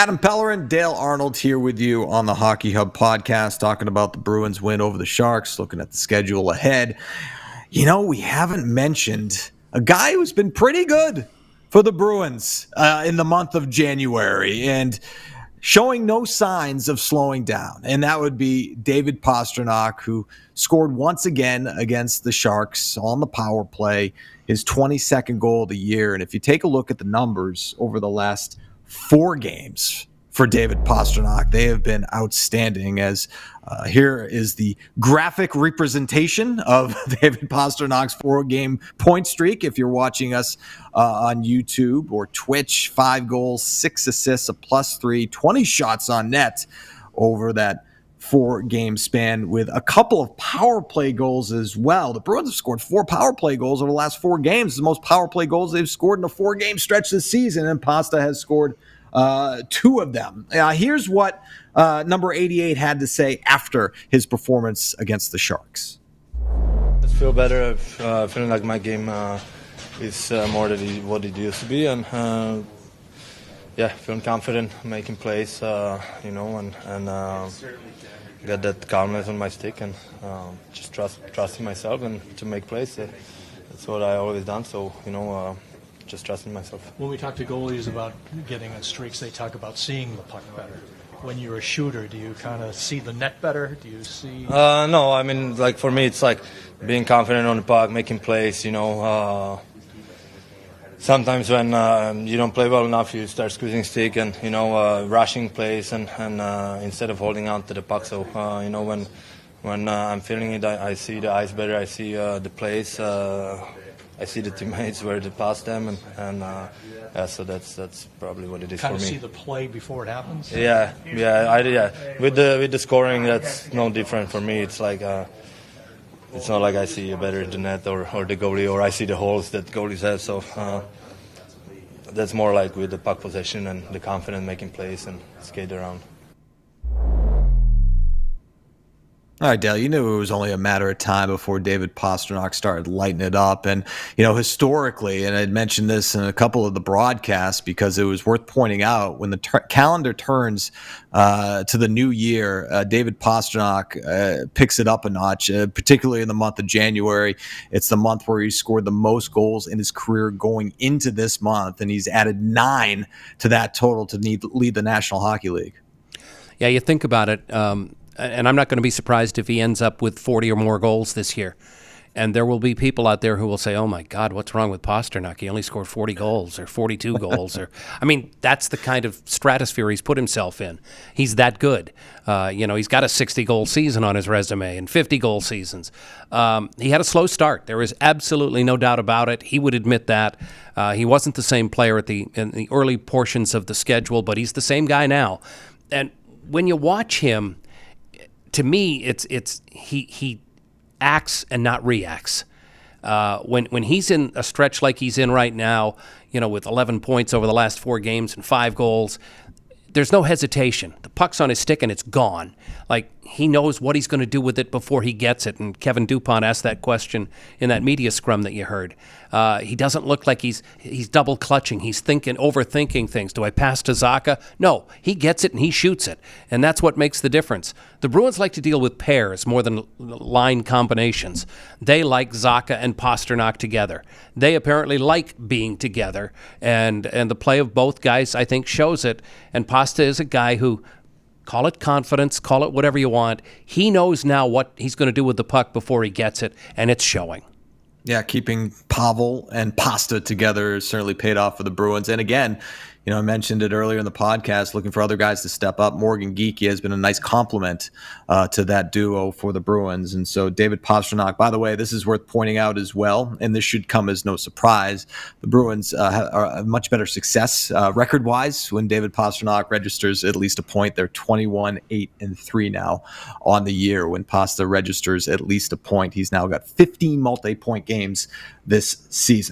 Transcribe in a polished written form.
Adam Pellerin, Dale Arnold here with you on the Hockey Hub podcast, talking about the Bruins win over the Sharks, looking at the schedule ahead. You know, we haven't mentioned a guy who's been pretty good for the Bruins in the month of January and showing no signs of slowing down. And that would be David Pastrnak, who scored once again against the Sharks on the power play, his 22nd goal of the year. And if you take a look at the numbers over the last 4 games for David Pastrnak, they have been outstanding. As here is the graphic representation of David Pasternak's 4-game point streak. If you're watching us on YouTube or Twitch, 5 goals, 6 assists, a +3, 20 shots on net over that 4-game span, with a couple of power play goals as well. The Bruins have scored 4 power play goals over the last 4 games. The most power play goals they've scored in a 4-game stretch this season, and Pasta has scored 2 of them. Here's what number 88 had to say after his performance against the Sharks. I feel better. Feeling like my game is more than what it used to be, and feeling confident, making plays, and got that calmness on my stick, and just trusting myself and to make plays. That's what I always done. So just trusting myself. When we talk to goalies about getting in streaks, they talk about seeing the puck better. When you're a shooter, do you kind of see the net better? Do you see? No, I mean, like for me, it's like being confident on the puck, making plays. Sometimes when you don't play well enough, you start squeezing stick and rushing plays and instead of holding on to the puck. So when I'm feeling it, I see the ice better. I see the plays. I see the teammates where to pass them, so that's probably what it is for me. Kind of see the play before it happens. Yeah. With the scoring, that's no different for me. It's like it's not like I see better the net or the goalie, or I see the holes that goalies have. So that's more like with the puck possession and the confident making plays and skate around. All right, Dale, you knew it was only a matter of time before David Pastrnak started lighting it up. And, historically, and I'd mentioned this in a couple of the broadcasts because it was worth pointing out, when the calendar turns to the new year, David Pastrnak picks it up a notch, particularly in the month of January. It's the month where he scored the most goals in his career going into this month, and he's added 9 to that total to lead the National Hockey League. Yeah, you think about it. And I'm not going to be surprised if he ends up with 40 or more goals this year. And there will be people out there who will say, oh, my God, what's wrong with Pastrnak? He only scored 40 goals or 42 goals. That's the kind of stratosphere he's put himself in. He's that good. He's got a 60-goal season on his resume and 50-goal seasons. He had a slow start. There is absolutely no doubt about it. He would admit that. He wasn't the same player in the early portions of the schedule, but he's the same guy now. And when you watch him, to me, he acts and not reacts. When he's in a stretch like he's in right now, with 11 points over the last 4 games and 5 goals, there's no hesitation. The puck's on his stick and it's gone. Like, he knows what he's going to do with it before he gets it. And Kevin Dupont asked that question in that media scrum that you heard. He doesn't look like he's double clutching. He's overthinking things. Do I pass to Zacha? No, he gets it and he shoots it. And that's what makes the difference. The Bruins like to deal with pairs more than line combinations. They like Zacha and Pastrnak together. They apparently like being together. And the play of both guys, I think, shows it. And Pasta is a guy who, call it confidence, call it whatever you want, he knows now what he's going to do with the puck before he gets it, and it's showing. Yeah, keeping Pavel and Pasta together certainly paid off for the Bruins. And again, I mentioned it earlier in the podcast, looking for other guys to step up. Morgan Geekie has been a nice complement to that duo for the Bruins. And so David Pastrnak, by the way, this is worth pointing out as well, and this should come as no surprise. The Bruins are much better success record-wise when David Pastrnak registers at least a point. They're 21-8-3 now on the year. When Pasta registers at least a point, he's now got 15 multi-point games this season.